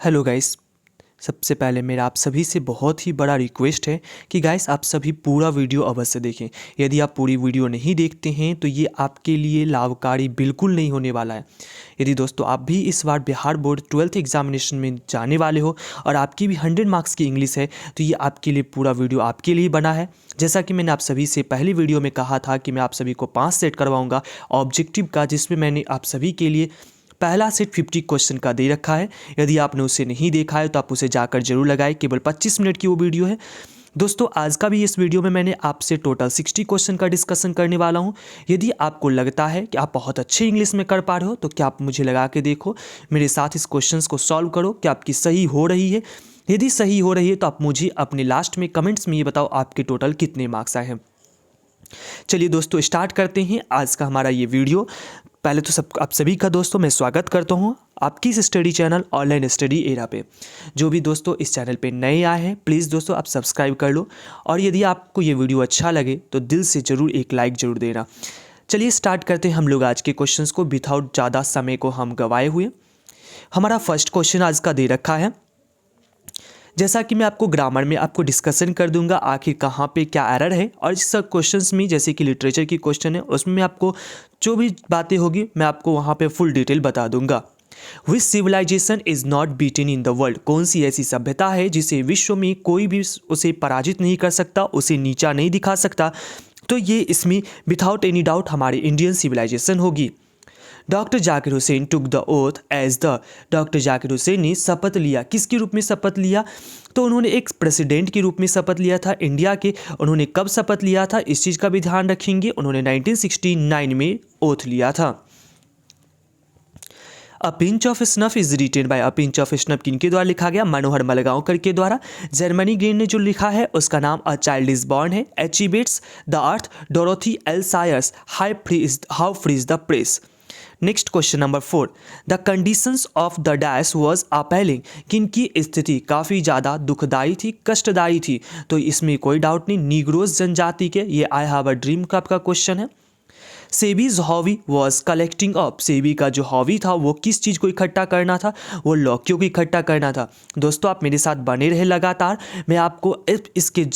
Hello guys. सबसे पहले मेरा आप सभी से बहुत ही बड़ा रिक्वेस्ट है कि गाइस आप सभी पूरा वीडियो अवश्य देखें। यदि आप पूरी वीडियो नहीं देखते हैं तो ये आपके लिए लाभकारी बिल्कुल नहीं होने वाला है। यदि दोस्तों आप भी इस बार बिहार बोर्ड 12th एग्जामिनेशन में जाने वाले हो और आपकी भी 100 मार्क्स की इंग्लिश है तो ये आपके लिए पूरा वीडियो आपके लिए बना है। जैसा कि मैंने आप सभी से पहली वीडियो में कहा था कि मैं आप सभी को 5 सेट करवाऊँगा ऑब्जेक्टिव का, जिसमें मैंने आप सभी के लिए पहला सेट 50 क्वेश्चन का दे रखा है। यदि आपने उसे नहीं देखा है तो आप उसे जाकर जरूर लगाएं। केवल 25 मिनट की वो वीडियो है। दोस्तों आज का भी इस वीडियो में मैंने आपसे टोटल 60 क्वेश्चन का डिस्कशन करने वाला हूं। यदि आपको लगता है कि आप बहुत अच्छे इंग्लिश में कर पा रहे हो तो क्या आप मुझे लगा के देखो, मेरे साथ इस क्वेश्चंस को सॉल्व करो कि आपकी सही हो रही है। यदि सही हो रही है तो आप मुझे अपने लास्ट में कमेंट्स में ये बताओ आपके टोटल कितने मार्क्स आए हैं। चलिए दोस्तों स्टार्ट करते हैं आज का हमारा ये वीडियो। पहले तो आप सभी का दोस्तों मैं स्वागत करता हूँ आपकी इस study channel online study era पे। जो भी दोस्तों इस चैनल पे नए आए हैं प्लीज़ दोस्तों आप सब्सक्राइब कर लो, और यदि आपको ये वीडियो अच्छा लगे तो दिल से ज़रूर एक लाइक ज़रूर देना। चलिए स्टार्ट करते हैं हम लोग आज के क्वेश्चंस को विदाउट ज़्यादा समय को हम गवाए हुए। हमारा फर्स्ट क्वेश्चन आज का दे रखा है। जैसा कि मैं आपको ग्रामर में आपको डिस्कशन कर दूंगा आखिर कहाँ पे क्या एरर है, और इस सब क्वेश्चंस में जैसे कि लिटरेचर की क्वेश्चन है उसमें मैं आपको जो भी बातें होगी मैं आपको वहाँ पे फुल डिटेल बता दूंगा। Which civilisation is not beaten in the world, कौन सी ऐसी सभ्यता है जिसे विश्व में कोई भी उसे पराजित नहीं कर सकता, उसे नीचा नहीं दिखा सकता। तो ये इसमें विदाउट एनी डाउट हमारी इंडियन सिविलाइजेशन होगी। Doctor Zakir Hussain took the oath as the, doctor Zakir Hussain ने शपथ लिया, किसके रूप में शपथ लिया? तो उन्होंने एक प्रेसिडेंट के रूप में शपथ लिया था इंडिया के। उन्होंने कब शपथ लिया था इस चीज़ का भी ध्यान रखेंगे। उन्होंने 1969 में ओथ लिया था। अ pinch of snuff is written by, a pinch of snuff किनके द्वारा लिखा गया? मनोहर मलगांवकर के द्वारा। जर्मनी ग्रीन ने जो लिखा है उसका नाम अ चाइल्ड इज बॉर्न है। H E Bates the earth, Dorothy L Sayers how free is the press. Next question number 4, the conditions of the dash was appalling, किनकी स्थिति काफ़ी ज़्यादा दुखदाई थी, कष्टदायी थी? तो इसमें कोई डाउट नहीं, नीग्रोज जनजाति के। ये आई हैव अ ड्रीम का आपका क्वेश्चन है। Sebi's hobby was collecting up, Sebi का जो हॉबी था वो किस चीज़ को इकट्ठा करना था? वो लौकियों को इकट्ठा करना था। दोस्तों आप मेरे साथ बने रहे लगातार, मैं आपको इसके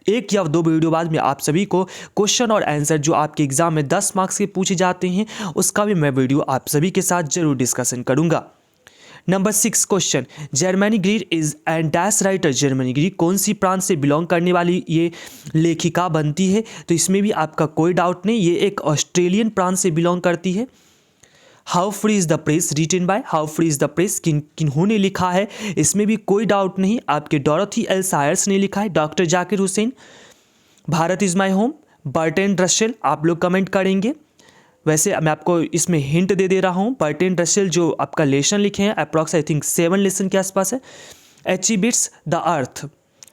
एक या दो वीडियो बाद में आप सभी को क्वेश्चन और आंसर जो आपके एग्जाम में 10 मार्क्स के पूछे जाते हैं उसका भी मैं वीडियो आप सभी के साथ जरूर डिस्कशन करूंगा। Number 6 question, Germaine Greer is and dash writer, Germaine Greer कौन सी प्रांत से बिलोंग करने वाली ये लेखिका बनती है? तो इसमें भी आपका कोई डाउट नहीं, ये एक ऑस्ट्रेलियन प्रांत से बिलोंग करती है। How free is the press written by, how free is the press किन्होंने लिखा है? इसमें भी कोई डाउट नहीं, आपके डोरोथी एल सायर्स ने लिखा है। Doctor Zakir Hussain. Bharat is my home, Burton Russell, आप लोग कमेंट करेंगे। वैसे मैं आपको इसमें हिंट दे रहा हूँ, बर्टन रसेल जो आपका लेसन लिखे हैं अप्रॉक्स आई थिंक 7 लेसन के आसपास है। H E Bates the earth.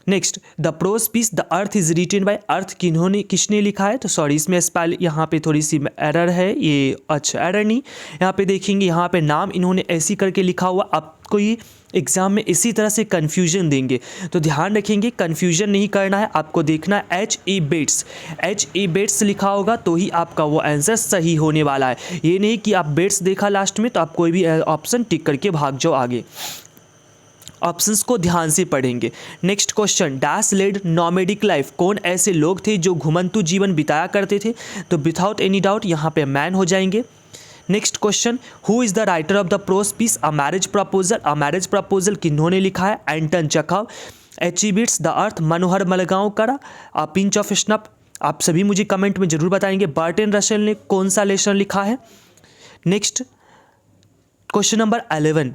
Next the prose piece the earth is written by, earth किसने लिखा है? तो सॉरी इसमें स्पेल यहाँ पे थोड़ी सी एरर है, ये अच्छा एरर नहीं, यहाँ पे देखेंगे यहाँ पे नाम इन्होंने ऐसी करके लिखा हुआ, आपको ये एग्जाम में इसी तरह से कन्फ्यूजन देंगे तो ध्यान रखेंगे, कन्फ्यूजन नहीं करना है, आपको देखना है H E Bates, H E Bates लिखा होगा तो ही आपका वो आंसर सही होने वाला है। ये नहीं कि आप बेट्स देखा लास्ट में तो आप कोई भी ऑप्शन टिक करके भाग जाओ आगे, ऑप्शंस को ध्यान से पढ़ेंगे। Next question, dash led nomadic life, कौन ऐसे लोग थे जो घुमंतु जीवन बिताया करते थे? तो विदाउट एनी डाउट यहाँ पे मैन हो जाएंगे। Next question, who is the writer of the prose piece a marriage proposal, a marriage proposal किन्होंने लिखा है? Anton Chekhov. H E Bates the earth, Manohar Malgaonkar. A pinch of snuff, आप सभी मुझे कमेंट में जरूर बताएंगे बर्टन रसेल ने कौन सा लेसन लिखा है। Next question number 11,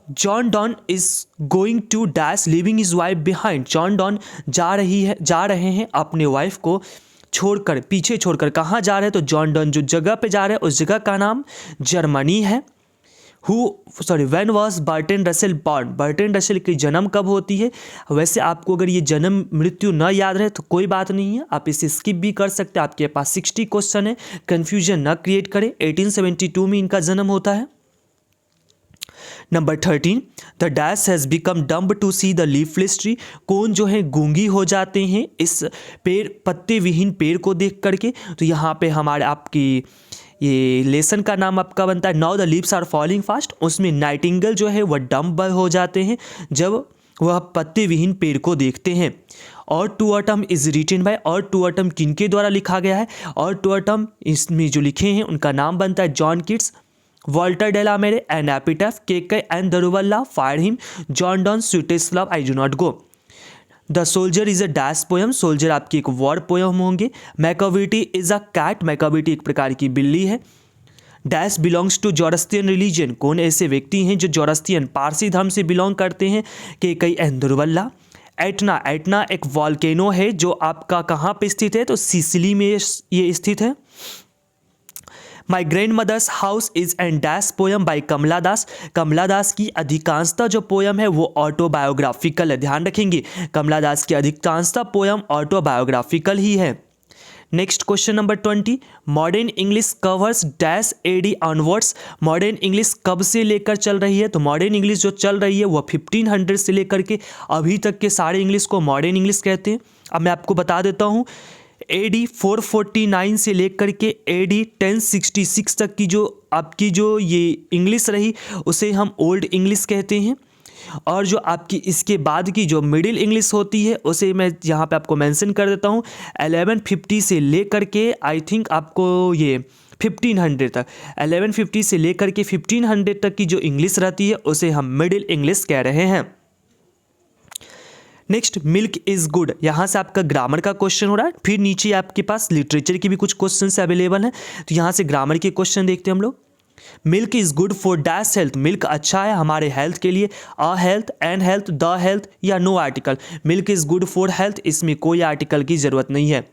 John don is going to dash leaving his wife behind, John Donne जा रहे हैं अपने वाइफ को छोड़कर, पीछे छोड़कर। कहाँ जा रहे हैं? तो जॉन डॉन जो जगह पे जा रहे हैं उस जगह का नाम जर्मनी है। When was Burton Russell born, Burton Russell की जन्म कब होती है? वैसे आपको अगर ये जन्म मृत्यु न याद रहे तो कोई बात नहीं है, आप इसे स्किप भी कर सकते हैं, आपके पास 60 क्वेश्चन है, कन्फ्यूजन न क्रिएट करें। 1872 में इनका जन्म होता है। Number 13, the dash has become dumb to see the leafless tree, कौन जो है गूंगी हो जाते हैं इस पेड़ पत्ते विहीन पेड़ को देख करके? तो यहाँ पे हमारे आपकी ये लेसन का नाम आपका बनता है now the leaves are falling fast. उसमें नाइटिंगेल जो है वह डम्ब हो जाते हैं जब वह पत्ते विहीन पेड़ को देखते हैं। और to autumn is written by, और टू ऑटम किनके द्वारा लिखा गया है? और टू ऑटम इसमें जो लिखे हैं उनका नाम बनता है John Keats, Walter de la Mare, an epitaph, Keki and Daruwalla, fire hymn, John Donne, sweetest love, I do not go. The soldier is a dash poem, soldier आपकी एक वॉर पोयम होंगे। Macavity is a cat, Macavity एक प्रकार की बिल्ली है। Dash belongs to Zoroastrian religion, कौन ऐसे व्यक्ति हैं जो जोरस्तियन पारसी धर्म से बिलोंग करते हैं? केकई एंड दुर्वल्ला। एटना, एटना एक वॉल्केनो है जो आपका कहाँ पे स्थित है? तो सिसिली में ये स्थित है। My grandmother's house is and dash poem by Kamala Das, Kamala Das की अधिकांशतः जो पोयम है वो ऑटोबायोग्राफिकल है, ध्यान रखेंगे कमला दास की अधिकांशतः पोयम ऑटोबायोग्राफिकल ही है। Next question number 20, modern English covers dash AD onwards, modern English कब से लेकर चल रही है? तो मॉडर्न इंग्लिश जो चल रही है वो 1500 से लेकर के अभी तक के सारे इंग्लिश को मॉडर्न इंग्लिश कहते हैं। अब मैं आपको बता देता हूँ, AD 449 से लेकर के AD 1066 तक की जो आपकी जो ये इंग्लिश रही उसे हम ओल्ड इंग्लिश कहते हैं। और जो आपकी इसके बाद की जो मिडिल इंग्लिश होती है उसे मैं यहाँ पे आपको मेंशन कर देता हूँ। 1150 से लेकर के आई थिंक आपको ये 1500 तक, 1150 से लेकर के 1500 तक की जो इंग्लिश रहती है उसे हम मिडिल इंग्लिश कह रहे हैं। नेक्स्ट, मिल्क इज़ गुड, यहाँ से आपका ग्रामर का क्वेश्चन हो रहा है। फिर नीचे आपके पास लिटरेचर के भी कुछ क्वेश्चन अवेलेबल हैं, तो यहाँ से ग्रामर के क्वेश्चन देखते हैं हम लोग। Milk is good for dash health, milk अच्छा है हमारे हेल्थ के लिए। A health, an health, the health या no article. Milk is good for health, इसमें कोई आर्टिकल की ज़रूरत नहीं है।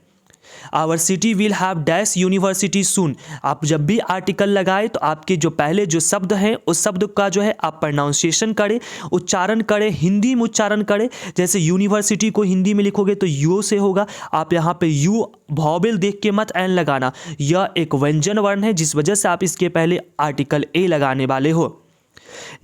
Our city will have dash university soon, आप जब भी आर्टिकल लगाए तो आपके जो पहले जो शब्द हैं उस शब्द का जो है आप प्रोनाउंसिएशन करें, उच्चारण करें, हिंदी में उच्चारण करें। जैसे यूनिवर्सिटी को हिंदी में लिखोगे तो यू से होगा, आप यहाँ पे यू वॉवेल देख के मत एन लगाना, यह एक व्यंजन वर्ण है जिस वजह से आप इसके पहले आर्टिकल ए लगाने वाले हो।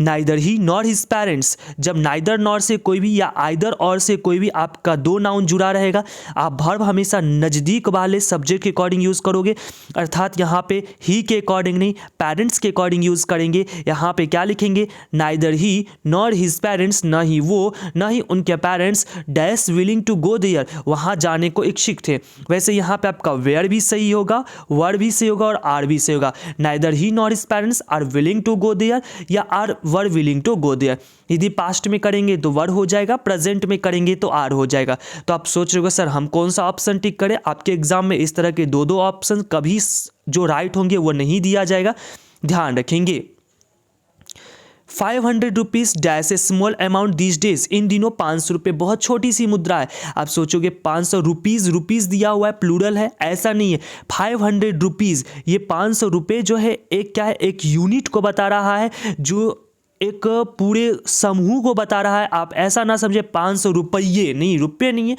Neither he nor his parents, जब नाइदर नॉर से कोई भी या आइदर और से कोई भी आपका दो नाउन जुड़ा रहेगा, आप वर्ब हमेशा नज़दीक वाले सब्जेक्ट के अकॉर्डिंग यूज़ करोगे, अर्थात यहाँ पे ही के अकॉर्डिंग नहीं पेरेंट्स के अकॉर्डिंग यूज़ करेंगे। यहाँ पे क्या लिखेंगे? Neither he nor his parents, न ही वो न ही उनके parents dash willing to go there, वहाँ जाने को इच्छुक थे। वैसे यहाँ पे आपका वेयर भी सही होगा, वर भी सही होगा और आर भी सही होगा। Neither he nor his parents are willing to go there या are were willing to go there. यदि पास्ट में करेंगे तो वर हो जाएगा, प्रेजेंट में करेंगे तो आर हो जाएगा। तो आप सोच रहे हो सर हम कौन सा ऑप्शन टिक करें? आपके एग्जाम में इस तरह के दो दो ऑप्शन कभी जो राइट होंगे वो नहीं दिया जाएगा, ध्यान रखेंगे। 500 rupees dash a small amount these days, इन दिनों 500 रुपये बहुत छोटी सी मुद्रा है। आप सोचोगे 500 रुपीज़, रुपीज़ दिया हुआ है प्लूरल है, ऐसा नहीं है। 500 रुपीज़, ये 500 रुपये जो है एक क्या है, एक यूनिट को बता रहा है, जो एक पूरे समूह को बता रहा है। आप ऐसा ना समझे 500 रुपये, नहीं रुपये नहीं है,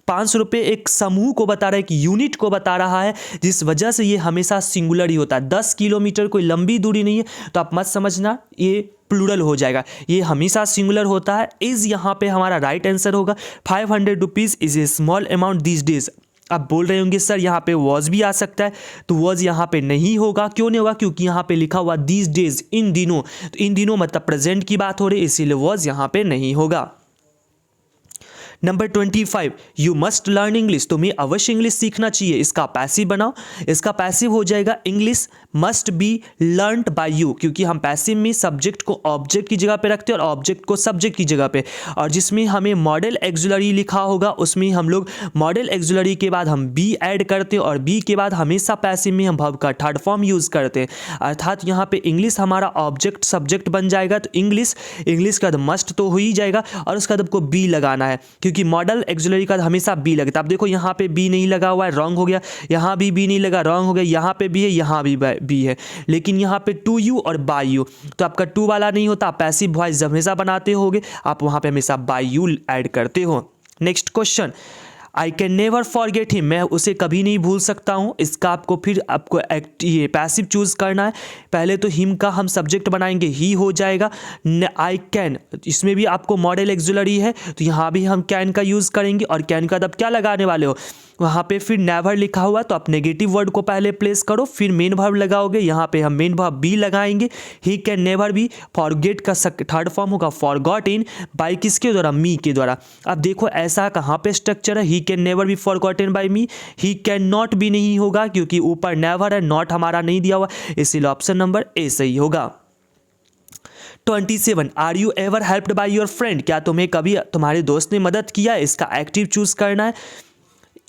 500 रुपये एक समूह को बता रहा है, एक यूनिट को बता रहा है, जिस वजह से ये हमेशा सिंगुलर ही होता है। 10 किलोमीटर कोई लंबी दूरी नहीं है, तो आप मत समझना ये प्लूरल हो जाएगा, ये हमेशा सिंगुलर होता है। इज़ यहाँ पे हमारा राइट आंसर होगा। 500 rupees is a small amount these days. आप बोल रहे होंगे सर यहाँ पे वॉज भी आ सकता है, तो वॉज यहाँ पे नहीं होगा। क्यों नहीं होगा? क्योंकि यहाँ पे लिखा हुआ दीज डेज, इन दिनों, तो इन दिनों मतलब प्रेजेंट की बात हो रही है, इसीलिए वॉज यहाँ पे नहीं होगा। Number 25, you must learn English, तुम्हें अवश्य इंग्लिश सीखना चाहिए। इसका पैसिव बनाओ, इसका पैसिव हो जाएगा English must be learned by you, क्योंकि हम पैसिव में सब्जेक्ट को ऑब्जेक्ट की जगह पे रखते हैं और ऑब्जेक्ट को सब्जेक्ट की जगह पे, और जिसमें हमें मॉडल एक्सुलरी लिखा होगा उसमें हम लोग मॉडल एक्सुलरी के बाद हम बी ऐड करते हैं और बी के बाद हमेशा पैसिव में हम वर्ब का थर्ड फॉर्म यूज़ करते हैं। अर्थात यहाँ पे इंग्लिश हमारा ऑब्जेक्ट सब्जेक्ट बन जाएगा, तो इंग्लिश का बाद मस्ट तो हो ही जाएगा और उसका बाद आपको बी लगाना है, क्योंकि मॉडल एक्सुलरी का हमेशा बी लगता है। अब देखो यहाँ पे बी नहीं लगा हुआ है, रॉन्ग हो गया, यहाँ भी बी नहीं लगा, रॉन्ग हो गया, यहाँ पे भी है, यहाँ भी बी है, लेकिन यहाँ पे टू यू और बाय यू, तो आपका टू वाला नहीं होता। पैसिव वॉइस हमेशा बनाते होगे आप, वहाँ पे हमेशा बाय यू ऐड करते हो। Next question, I can never forget him, मैं उसे कभी नहीं भूल सकता हूँ। इसका आपको ये पैसिव चूज़ करना है। पहले तो हिम का हम सब्जेक्ट बनाएंगे, ही हो जाएगा। आई कैन, इसमें भी आपको मॉडल एक्सिलरी है तो यहाँ भी हम कैन का यूज़ करेंगे। और कैन का तब क्या लगाने वाले हो, वहाँ पे फिर नेवर लिखा हुआ तो आप नेगेटिव वर्ड को पहले प्लेस करो, फिर मेन वर्ब लगाओगे। यहाँ पे हम मेन वर्ब बी लगाएंगे। ही कैन नेवर बी, फॉरगेट का थर्ड फॉर्म होगा फॉरगॉटन, बाय किसके द्वारा, मी के द्वारा। अब देखो ऐसा कहाँ पे स्ट्रक्चर है, he can never be forgotten by me. He can not भी नहीं होगा क्योंकि ऊपर नेवर है, नॉट हमारा नहीं दिया हुआ, इसीलिए ऑप्शन नंबर ए सही होगा। 27, are you ever helped by your friend, क्या तुम्हें कभी तुम्हारे दोस्त ने मदद किया है। इसका एक्टिव चूज करना है।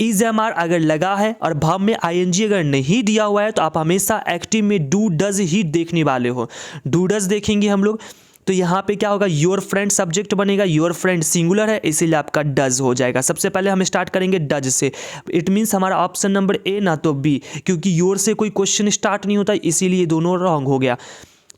इज एम आर अगर लगा है और भाव में आईएनजी अगर नहीं दिया हुआ है तो आप हमेशा एक्टिव में डू डज ही देखने वाले हो। डू डज देखेंगे हम लोग तो यहाँ पे क्या होगा, योर फ्रेंड सब्जेक्ट बनेगा, योर फ्रेंड सिंगुलर है इसीलिए आपका डज हो जाएगा। सबसे पहले हम स्टार्ट करेंगे डज से। इट मीन्स हमारा ऑप्शन नंबर ए ना तो बी, क्योंकि योर से कोई क्वेश्चन स्टार्ट नहीं होता इसीलिए दोनों रॉन्ग हो गया।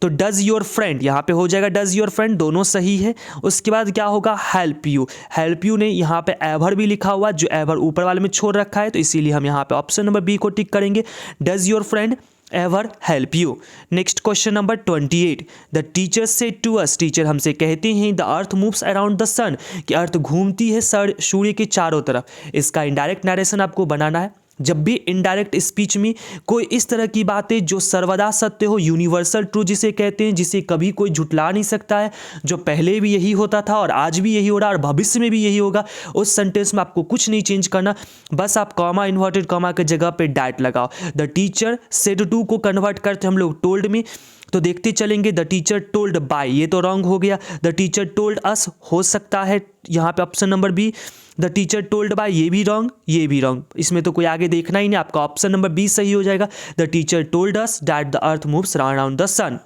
तो डज योर फ्रेंड यहाँ पे हो जाएगा डज योर फ्रेंड, दोनों सही है। उसके बाद क्या होगा, हेल्प यू। हेल्प यू ने यहाँ पे एवर भी लिखा हुआ, जो एवर ऊपर वाले में छोड़ रखा है तो इसीलिए हम यहाँ पे ऑप्शन नंबर बी को टिक करेंगे। Does your friend ever help you. Next question number 28, the teacher said to us, teacher हमसे कहते हैं the earth moves around the sun, कि अर्थ घूमती है सूर्य के चारों तरफ। इसका इनडायरेक्ट नरेशन आपको बनाना है। जब भी इनडायरेक्ट स्पीच में कोई इस तरह की बातें जो सर्वदा सत्य हो, यूनिवर्सल ट्रू जिसे कहते हैं, जिसे कभी कोई झुटला नहीं सकता है, जो पहले भी यही होता था और आज भी यही हो रहा है और भविष्य में भी यही होगा, उस सेंटेंस में आपको कुछ नहीं चेंज करना, बस आप कॉमा इन्वर्टेड कॉमा के जगह पे डैट लगाओ। द टीचर सेड टू को कन्वर्ट करते हम लोग टोल्ड में, तो देखते चलेंगे। द टीचर टोल्ड बाय, ये तो रॉन्ग हो गया। द टीचर टोल्ड अस हो सकता है यहाँ पे option number B. The teacher told by ये भी रॉन्ग, ये भी रॉन्ग, इसमें तो कोई आगे देखना ही नहीं, आपका ऑप्शन नंबर बी सही हो जाएगा। The teacher told us that the earth moves around the sun.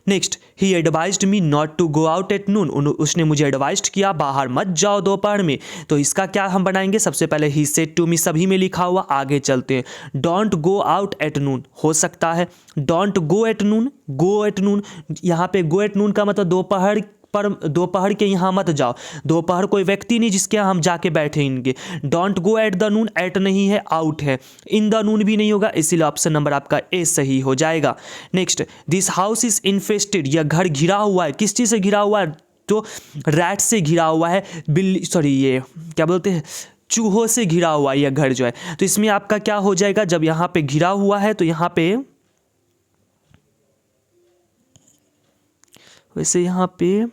Next, he advised me not to go out at noon, उसने मुझे एडवाइज्ड किया बाहर मत जाओ दोपहर में। तो इसका क्या हम बनाएंगे, सबसे पहले ही सेड टू मी सभी में लिखा हुआ, आगे चलते हैं। डोंट गो आउट एट नून हो सकता है, don't go at noon, go at noon, यहाँ पे गो एट नून का मतलब दोपहर पर, दोपहर के यहाँ मत जाओ। दोपहर कोई व्यक्ति नहीं जिसके यहाँ हम जाके बैठेंगे। Don't go at the noon, at नहीं है आउट है, इन द नून भी नहीं होगा, इसीलिए ऑप्शन नंबर आपका ए सही हो जाएगा। Next, this house is infested, यह घर घिरा हुआ है, किस चीज़ से घिरा हुआ है, तो रैट से घिरा हुआ है, बिल्ली सॉरी ये क्या बोलते हैं, चूहों से घिरा हुआ है यह घर जो है। तो इसमें आपका क्या हो जाएगा, जब यहाँ पे घिरा हुआ है तो यहाँ पे वैसे यहाँ पे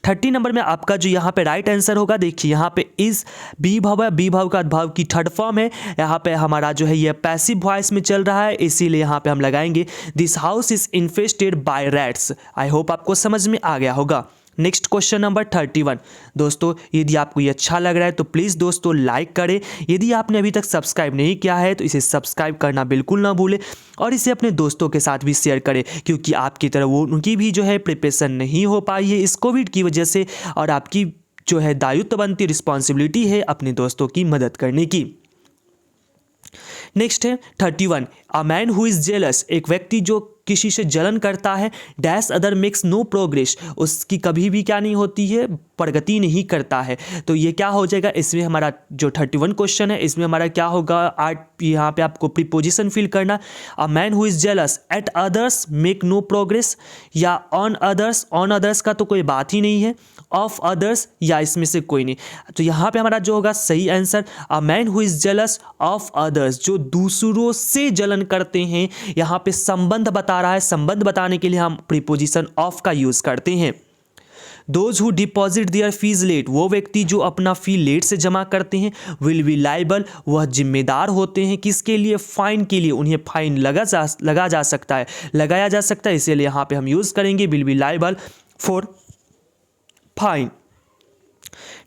30 नंबर में आपका जो यहाँ पे राइट आंसर होगा, देखिए यहाँ पे इज बी भाव है, बी भाव का भाव की थर्ड फॉर्म है। यहाँ पे हमारा जो है ये पैसिव वॉइस में चल रहा है, इसीलिए यहाँ पे हम लगाएंगे this house is infested by rats. I hope आपको समझ में आ गया होगा। Next question number 31। दोस्तों यदि आपको ये अच्छा लग रहा है तो प्लीज़ दोस्तों लाइक करें। यदि आपने अभी तक सब्सक्राइब नहीं किया है तो इसे सब्सक्राइब करना बिल्कुल ना भूलें और इसे अपने दोस्तों के साथ भी शेयर करें, क्योंकि आपकी तरह वो उनकी भी जो है प्रिपरेशन नहीं हो पाई है इस कोविड की वजह से, और आपकी जो है दायित्व बनती रिस्पॉन्सिबिलिटी है अपने दोस्तों की मदद करने की। नेक्स्ट है 31, a man who is jealous, एक व्यक्ति जो किसी से जलन करता है, dash other makes no progress, उसकी कभी भी क्या नहीं होती है, प्रगति नहीं करता है। तो ये क्या हो जाएगा, इसमें हमारा जो 31 क्वेश्चन है इसमें हमारा क्या होगा, यहाँ पे आपको प्रीपोजिशन फिल करना। A man who is jealous at others make no progress, या ऑन अदर्स, ऑन अदर्स का तो कोई बात ही नहीं है, ऑफ अदर्स या इसमें से कोई नहीं। तो यहाँ पे हमारा जो होगा सही answer, a man who is jealous of others, जो दूसरों से जलन करते हैं। यहाँ पे संबंध बता रहा है, संबंध बताने के लिए हम प्रीपोजिशन ऑफ का यूज करते हैं। Those who deposit their fees late, वो व्यक्ति जो अपना फी लेट से जमा करते हैं, विल बी लाइबल, वह जिम्मेदार होते हैं किसके लिए, फाइन के लिए, उन्हें फाइन लगाया जा सकता है, इसीलिए यहाँ पे हम यूज करेंगे will be liable for fine.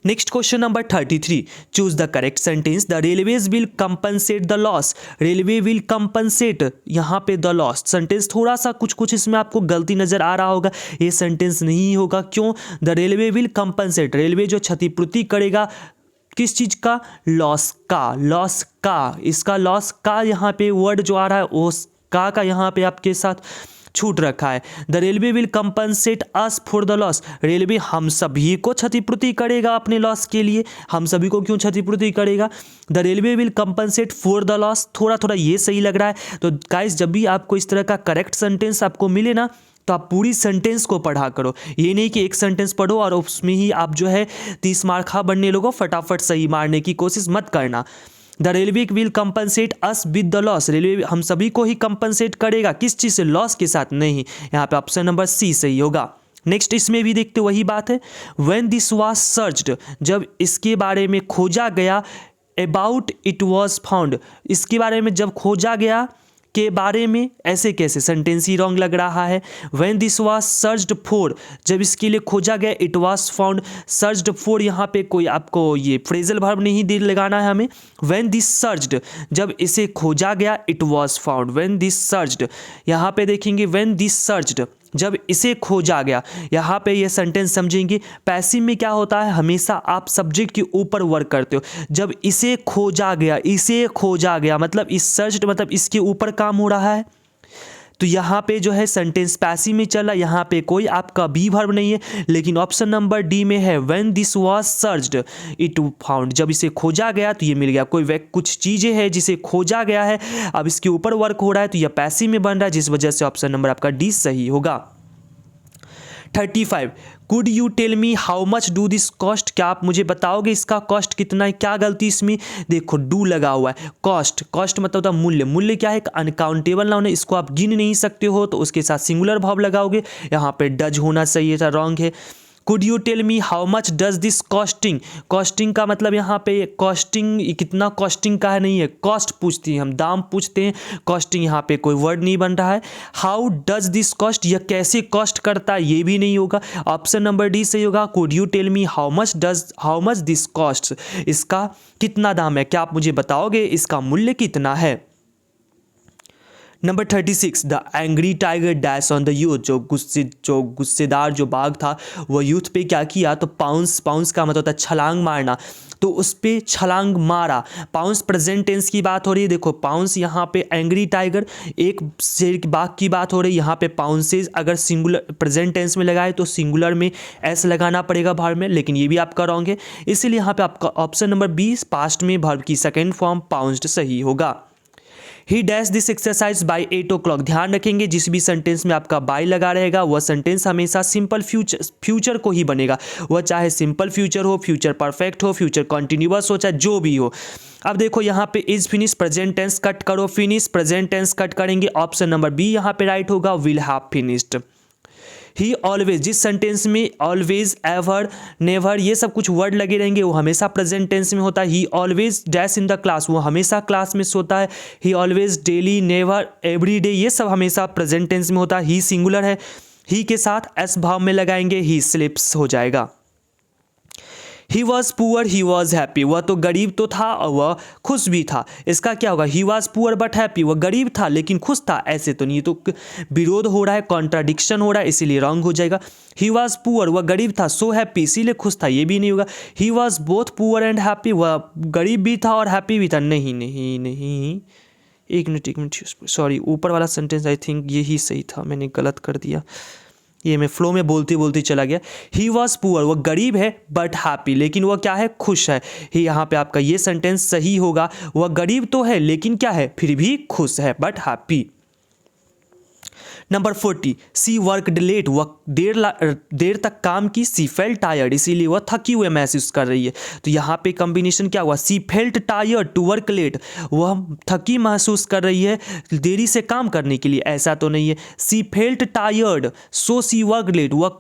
Next question number 33, choose the correct sentence, the railways will compensate the loss, railway will compensate, यहाँ पे द लॉस सेंटेंस थोड़ा सा कुछ इसमें आपको गलती नजर आ रहा होगा, ये सेंटेंस नहीं होगा। क्यों, the railway will compensate, railway जो क्षतिपूर्ति करेगा किस चीज का, लॉस का, लॉस का, इसका लॉस का यहाँ पे वर्ड जो आ रहा है वो का यहाँ पे आपके साथ छूट रखा है। The railway will compensate us for the loss, railway हम सभी को क्षतिपूर्ति करेगा अपने लॉस के लिए। हम सभी को क्यों क्षतिपूर्ति करेगा? The railway will compensate for the loss, थोड़ा थोड़ा ये सही लग रहा है। तो गाइस जब भी आपको इस तरह का करेक्ट सेंटेंस आपको मिले ना, तो आप पूरी सेंटेंस को पढ़ा करो। ये नहीं कि एक सेंटेंस पढ़ो और उसमें ही आप जो है 30 मार्क बनने लगो, फटाफट सही मारने की कोशिश मत करना। The railway will compensate us with the loss, railway हम सभी को ही कंपनसेट करेगा, किस चीज़ से? लॉस के साथ। नहीं, यहाँ पे ऑप्शन नंबर सी सही होगा। नेक्स्ट इसमें भी देखते वही बात है। व्हेन दिस वाज सर्च्ड, जब इसके बारे में खोजा गया। अबाउट इट वाज फाउंड, इसके बारे में जब खोजा गया के बारे में, ऐसे कैसे? सेंटेंस ही रॉन्ग लग रहा है। When this was searched for, जब इसके लिए खोजा गया। It was found, searched for यहाँ पे कोई आपको ये फ्रेजल वर्ब नहीं दे लगाना है हमें। व्हेन दिस सर्च्ड, जब इसे खोजा गया। It was found, when this searched, यहाँ पे देखेंगे व्हेन दिस सर्च्ड, जब इसे खोजा गया। यहाँ पे ये सेंटेंस समझेंगे। पैसिव में क्या होता है? हमेशा आप सब्जेक्ट के ऊपर वर्क करते हो। जब इसे खोजा गया, इसे खोजा गया मतलब इस सर्च मतलब इसके ऊपर काम हो रहा है। तो यहाँ पे जो है सेंटेंस पैसिव में चला, यहाँ पे कोई आपका बी वर्ब नहीं है। लेकिन ऑप्शन नंबर डी में है when this was searched it found, जब इसे खोजा गया तो ये मिल गया। कोई कुछ चीज़ें हैं जिसे खोजा गया है, अब इसके ऊपर वर्क हो रहा है तो यह पैसिव में बन रहा है, जिस वजह से ऑप्शन नंबर आपका डी सही होगा। 35 could you tell me how much do this cost, क्या आप मुझे बताओगे इसका कॉस्ट कितना है? क्या गलती इसमें? देखो डू लगा हुआ है। कॉस्ट, कॉस्ट मतलब होता है मूल्य। मूल्य क्या है? एक अनकाउंटेबल नाउन है, इसको आप गिन नहीं सकते हो, तो उसके साथ सिंगुलर वर्ब लगाओगे। यहाँ पे डज होना चाहिए था, रॉन्ग है। Could you tell me how much does this costing, costing का मतलब यहाँ पे कॉस्टिंग कितना कॉस्टिंग का है, नहीं है, कॉस्ट पूछती हैं हम, दाम पूछते हैं। कॉस्टिंग यहाँ पे कोई वर्ड नहीं बन रहा है। हाउ डज दिस कॉस्ट, यह कैसे कॉस्ट करता है, ये भी नहीं होगा। ऑप्शन नंबर डी सही होगा। Could you tell me how much this cost, इसका कितना दाम है, क्या आप मुझे बताओगे इसका मूल्य कितना है? Number 36 the angry tiger dash on the youth, जो गुस्सेदार जो बाघ था वह यूथ पे क्या किया? तो पाउंस, पाउंस का मतलब होता है छलांग मारना, तो उस पर छलांग मारा। पाउंस प्रेजेंट टेंस की बात हो रही है। देखो पाउंस यहाँ पे एंग्री टाइगर एक शेर की बाघ की बात हो रही है। यहाँ पे पाउंसेज अगर सिंगुलर प्रेजेंट टेंस में लगाए तो सिंगुलर में एस लगाना पड़ेगा वर्ब में, लेकिन ये भी आपका रॉन्ग है। इसीलिए यहाँ पे आपका ऑप्शन नंबर 20 पास्ट में वर्ब की सेकेंड फॉर्म पाउंस्ड सही होगा। ही dash this exercise by 8 o'clock, ध्यान रखेंगे जिस भी सेंटेंस में आपका बाय लगा रहेगा वह सेंटेंस हमेशा सिंपल फ्यूचर को ही बनेगा। वह चाहे सिंपल फ्यूचर हो, फ्यूचर परफेक्ट हो, फ्यूचर कॉन्टिन्यूअस हो, चाहे जो भी हो। अब देखो यहाँ पे is finish present tense cut करो, फिनिश प्रेजेंट टेंस कट करेंगे, ऑप्शन नंबर बी यहाँ पे राइट होगा, will have finished. He always, जिस सेंटेंस में ऑलवेज, एवर, नेवर ये सब कुछ वर्ड लगे रहेंगे वो हमेशा प्रेजेंट टेंस में होता है। ही always dash in the class, वो हमेशा क्लास में सोता है। ही always, daily, never, every day ये सब हमेशा प्रेजेंट टेंस में होता है। ही सिंगुलर है, ही के साथ एस भाव में लगाएंगे, ही स्लिप्स हो जाएगा। He was poor he was happy, वह तो गरीब तो था और वह खुश भी था। इसका क्या होगा? He was poor but happy, वह गरीब था लेकिन खुश था, ऐसे तो नहीं, तो विरोध हो रहा है, कॉन्ट्राडिक्शन हो रहा है, इसीलिए रॉन्ग हो जाएगा। ही वॉज पुअर, वह गरीब था, सो हैप्पी, इसीलिए खुश था, ये भी नहीं होगा। He was both poor and happy, वह गरीब भी था और हैप्पी भी था, नहीं नहीं नहीं, एक मिनट सॉरी, ऊपर वाला सेंटेंस आई थिंक यही सही था, मैंने गलत कर दिया, ये मैं फ्लो में बोलते बोलते चला गया। ही वॉज पुअर, वह गरीब है बट हैप्पी, लेकिन वह क्या है? खुश है। ही यहाँ पे आपका ये सेंटेंस सही होगा, वह गरीब तो है लेकिन क्या है? फिर भी खुश है, but happy. Number 40 she worked late, वह देर तक काम की। सी फेल्ट टायर्ड, इसीलिए वह थकी हुए महसूस कर रही है। तो यहाँ पे कॉम्बिनेशन क्या हुआ? She felt tired to work late, वह थकी महसूस कर रही है देरी से काम करने के लिए, ऐसा तो नहीं है। She felt tired so she work late, वह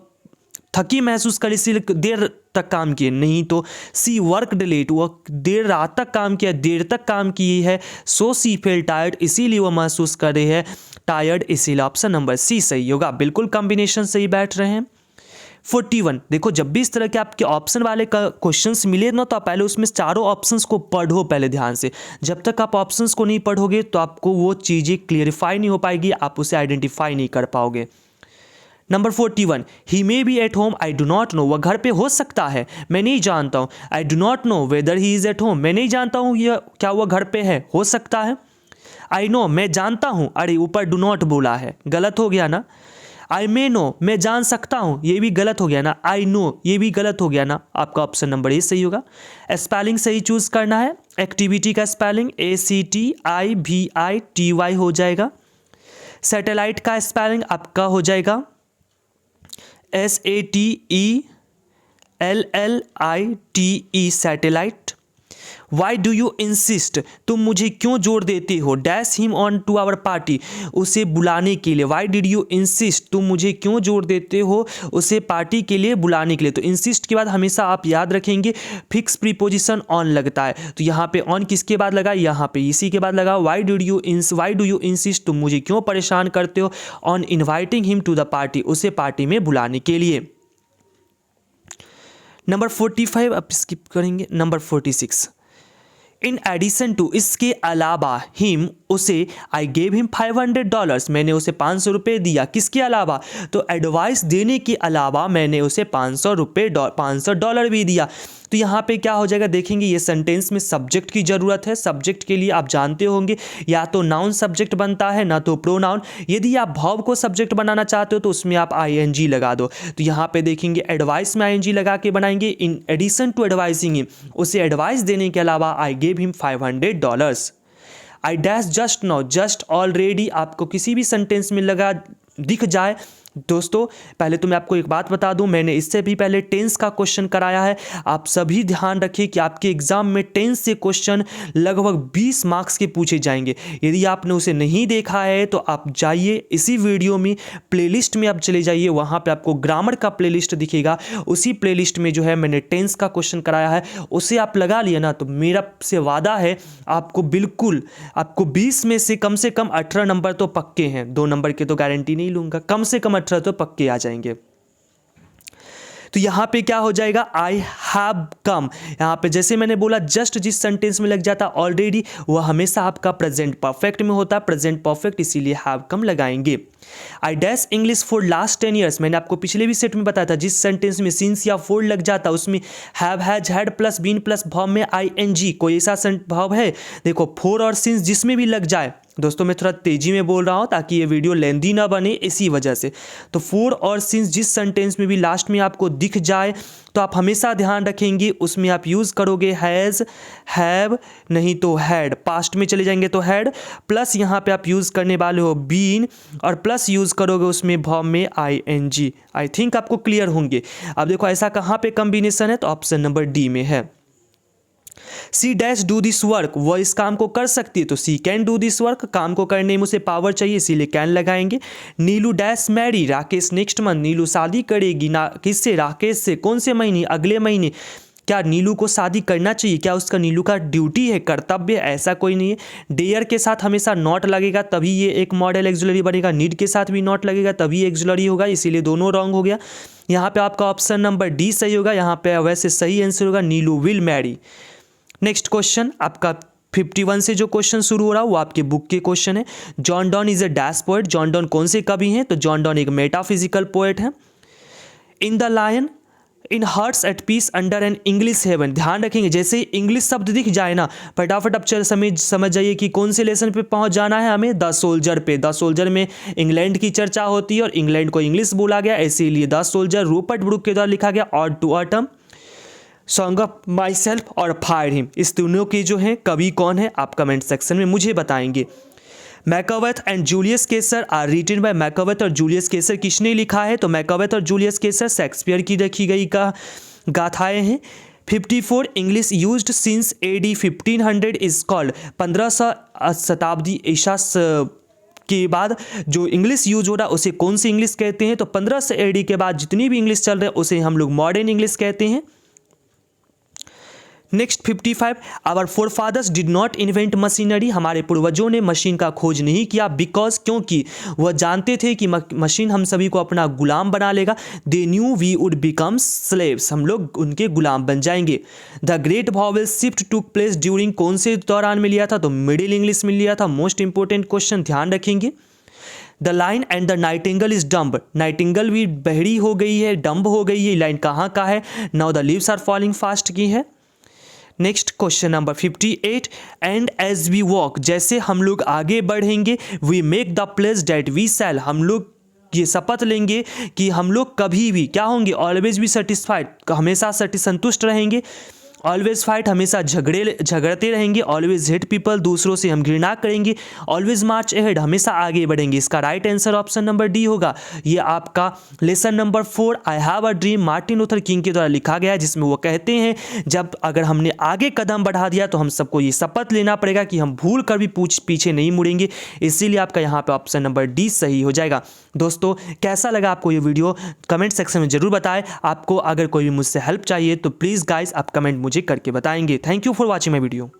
थकी महसूस कर इसीलिए देर तक काम किए, नहीं तो सी वर्कड लेट, वह देर रात तक काम किया, देर तक काम की है। सो सी फेल टायर्ड, इसीलिए वह महसूस कर रही है टायर्ड, इसीलिए ऑप्शन नंबर सी सही होगा। बिल्कुल कॉम्बिनेशन सही बैठ रहे हैं। 41 देखो, जब भी इस तरह के आपके ऑप्शन वाले का क्वेश्चंस मिले ना, तो आप पहले उसमें चारों ऑप्शंस को पढ़ो पहले ध्यान से। जब तक आप ऑप्शंस को नहीं पढ़ोगे तो आपको वो चीज़ें क्लियरिफाई नहीं हो पाएगी, आप उसे आइडेंटिफाई नहीं कर पाओगे। Number 41 he may be at home, I do not know, वह घर पे हो सकता है, मैं नहीं जानता हूँ। आई do not know whether he is at home, मैं नहीं जानता हूँ यह क्या वह घर पे है, हो सकता है। आई नो मैं जानता हूँ, अरे ऊपर डू नॉट बोला है, गलत हो गया ना। आई मे नो मैं जान सकता हूँ, ये भी गलत हो गया ना। आई नो ये भी गलत हो गया ना। आपका ऑप्शन नंबर ए सही होगा। स्पेलिंग सही चूज करना है। एक्टिविटी का स्पेलिंग ACTIVITY हो जाएगा। सैटेलाइट का स्पेलिंग आपका हो जाएगा SATELLITE satellite. Why do you insist तुम मुझे क्यों जोर देते हो, dash him on to our party उसे बुलाने के लिए। वाई डिड यू इंसिस्ट तुम मुझे क्यों जोर देते हो उसे पार्टी के लिए बुलाने के लिए। तो इंसिस्ट के बाद हमेशा आप याद रखेंगे फिक्स प्रीपोजिशन ऑन लगता है। तो यहाँ पे ऑन किसके बाद लगा, यहाँ पे इसी के बाद लगा। वाई डू यू इंसिस्ट तुम मुझे क्यों परेशान करते हो on inviting him to the party उसे पार्टी में बुलाने के लिए। नंबर 45 अब स्किप करेंगे। नंबर 46 इन एडिशन टू इसके अलावा हिम उसे आई गेव हिम $500 मैंने उसे $500 दिया। किसके अलावा, तो एडवाइस देने के अलावा मैंने उसे $500 भी दिया। तो यहाँ पे क्या हो जाएगा देखेंगे, ये सेंटेंस में सब्जेक्ट की ज़रूरत है। सब्जेक्ट के लिए आप जानते होंगे या तो नाउन सब्जेक्ट बनता है ना तो प्रोनाउन। यदि आप वर्ब को सब्जेक्ट बनाना चाहते हो तो उसमें आप ING लगा दो। तो यहाँ पे देखेंगे एडवाइस में ING लगा के बनाएंगे। In addition to advising him उसे एडवाइस देने के अलावा I gave him $500। I dash just no just already आपको किसी भी सेंटेंस में लगा दिख जाए। दोस्तों पहले तो मैं आपको एक बात बता दूं, मैंने इससे भी पहले टेंस का क्वेश्चन कराया है। आप सभी ध्यान रखिए कि आपके एग्जाम में टेंस से क्वेश्चन लगभग 20 मार्क्स के पूछे जाएंगे। यदि आपने उसे नहीं देखा है तो आप जाइए इसी वीडियो में प्लेलिस्ट में आप चले जाइए, वहाँ पे आपको ग्रामर का प्लेलिस्ट दिखेगा। उसी प्लेलिस्ट में जो है मैंने टेंस का क्वेश्चन कराया है, उसे आप लगा लिए ना तो मेरा से वादा है आपको बिल्कुल आपको 20 में से कम 18 नंबर तो पक्के हैं। 2 नंबर के तो गारंटी नहीं लूँगा, कम से कम 18 तो पक्के आ जाएंगे। तो यहां पे क्या हो जाएगा, आई हैव कम। यहां पे जैसे मैंने बोला जस्ट जिस सेंटेंस में लग जाता ऑलरेडी वह हमेशा आपका प्रेजेंट परफेक्ट में होता है, प्रेजेंट परफेक्ट, इसीलिए हैव कम लगाएंगे। I dash English for last 10 years मैंने आपको पिछले भी सेट में बताया था, जिस सेंटेंस में सिंस या फॉर लग जाता उसमें have has had plus been plus verb में ING। कोई ऐसा वर्ब है देखो फॉर और सिंस जिसमें भी लग जाए। दोस्तों मैं थोड़ा तेजी में बोल रहा हूँ ताकि ये वीडियो लेंदी ना बने, इसी वजह से। तो फॉर और सिंस जिस सेंटेंस में भी लास्ट में आपको दिख जाए तो आप हमेशा ध्यान रखेंगे उसमें आप यूज़ करोगे हैज़, हैव, नहीं तो हैड। पास्ट में चले जाएंगे तो हैड, प्लस यहाँ पे आप यूज़ करने वाले हो बीन, और प्लस यूज़ करोगे उसमें वर्ब में ING। आई थिंक आपको क्लियर होंगे। अब देखो ऐसा कहाँ पे कॉम्बिनेशन है, तो ऑप्शन नंबर डी में है। She dash do this work, वह इस काम को कर सकती है तो she can do this work. काम को करने में उसे पावर चाहिए इसीलिए कैन लगाएंगे। Neelu dash marry Rakesh next month, Neelu शादी करेगी ना किससे, राकेश से। कौन से महीने, अगले महीने। क्या नीलू को शादी करना चाहिए, क्या उसका नीलू का ड्यूटी है, कर्तव्य, ऐसा कोई नहीं है। डेयर के साथ हमेशा नॉट लगेगा तभी ये एक मॉडल एक्सुलरी बनेगा, नीड के साथ भी नॉट लगेगा तभी एक्सुलरी होगा, इसीलिए दोनों रॉन्ग हो गया। यहाँ पे आपका ऑप्शन नंबर डी सही होगा। यहाँ पे वैसे सही आंसर होगा नीलू विल मैरी। नेक्स्ट क्वेश्चन आपका 51 से जो क्वेश्चन शुरू हो रहा है वो आपके बुक के क्वेश्चन है। John don is a dash poet, John Donne कौन से कवि हैं, तो जॉन डॉन एक मेटाफिजिकल पोएट है। In the line in hearts at peace under an English heaven, ध्यान रखेंगे जैसे ही इंग्लिश शब्द दिख जाए ना फटाफट आप समझ जाइए कि कौन से लेसन पे पहुंच जाना है हमें, द सोल्जर पे। द सोल्जर में इंग्लैंड की चर्चा होती है और इंग्लैंड को इंग्लिश बोला गया, इसीलिए द सोल्जर रूपर्ट ब्रूक के द्वारा लिखा गया। Ode to autumn, song of myself और फायर हिम, इस तीनों के जो हैं कवि कौन है आप कमेंट सेक्शन में मुझे बताएंगे। Macbeth and Julius Caesar are written by, Macbeth और जूलियस केसर किसने लिखा है, तो मैकावेथ और जूलियस केसर शेक्सपियर की रखी गई का गाथाएं हैं। 54 English used since AD 1500 is called, 1500 शताब्दी ईसा के बाद जो इंग्लिश यूज हो रहा है उसे कौन सी इंग्लिश कहते हैं, तो 1500 AD के बाद जितनी भी इंग्लिश चल रहे हैं उसे हम लोग मॉडर्न इंग्लिश कहते हैं। Next 55 our forefathers did not invent machinery, हमारे पूर्वजों ने मशीन का खोज नहीं किया बिकॉज, क्योंकि वह जानते थे कि मशीन हम सभी को अपना गुलाम बना लेगा। They knew we would become slaves, हम लोग उनके गुलाम बन जाएंगे। The great vowel shift took place during, कौन से दौरान में लिया था, तो मिडिल इंग्लिश में लिया था। मोस्ट इंपॉर्टेंट क्वेश्चन ध्यान रखेंगे। The line and the Nightingale is dumb, Nightingale भी बहरी हो गई है, डम्ब हो गई है। लाइन कहाँ का है, now the leaves are falling fast की है। Next question number 58, and as we walk, जैसे हम लोग आगे बढ़ेंगे, we make the place date we shall, हम लोग ये शपथ लेंगे कि हम लोग कभी भी क्या होंगे, ऑलवेज बी सेटिस्फाइड, हमेशा संतुष्ट रहेंगे, ऑलवेज फाइट, हमेशा झगड़ते रहेंगे, ऑलवेज हेट पीपल, दूसरों से हम घृणा करेंगे, ऑलवेज मार्च अहेड, हमेशा आगे बढ़ेंगे। इसका right answer option number D होगा। ये आपका lesson number 4 I have a dream Martin Luther king के द्वारा लिखा गया है, जिसमें वो कहते हैं जब अगर हमने आगे कदम बढ़ा दिया तो हम सबको ये शपथ लेना पड़ेगा कि हम भूल कर भी पीछे नहीं मुड़ेंगे। इसीलिए आपका यहाँ पे ऑप्शन नंबर डी सही हो जाएगा। दोस्तों कैसा लगा आपको ये वीडियो, कमेंट सेक्शन में जरूर बताएं। आपको अगर कोई भी मुझसे हेल्प चाहिए तो प्लीज़ गाइस आप कमेंट मुझे करके बताएंगे। Thank you for watching my video.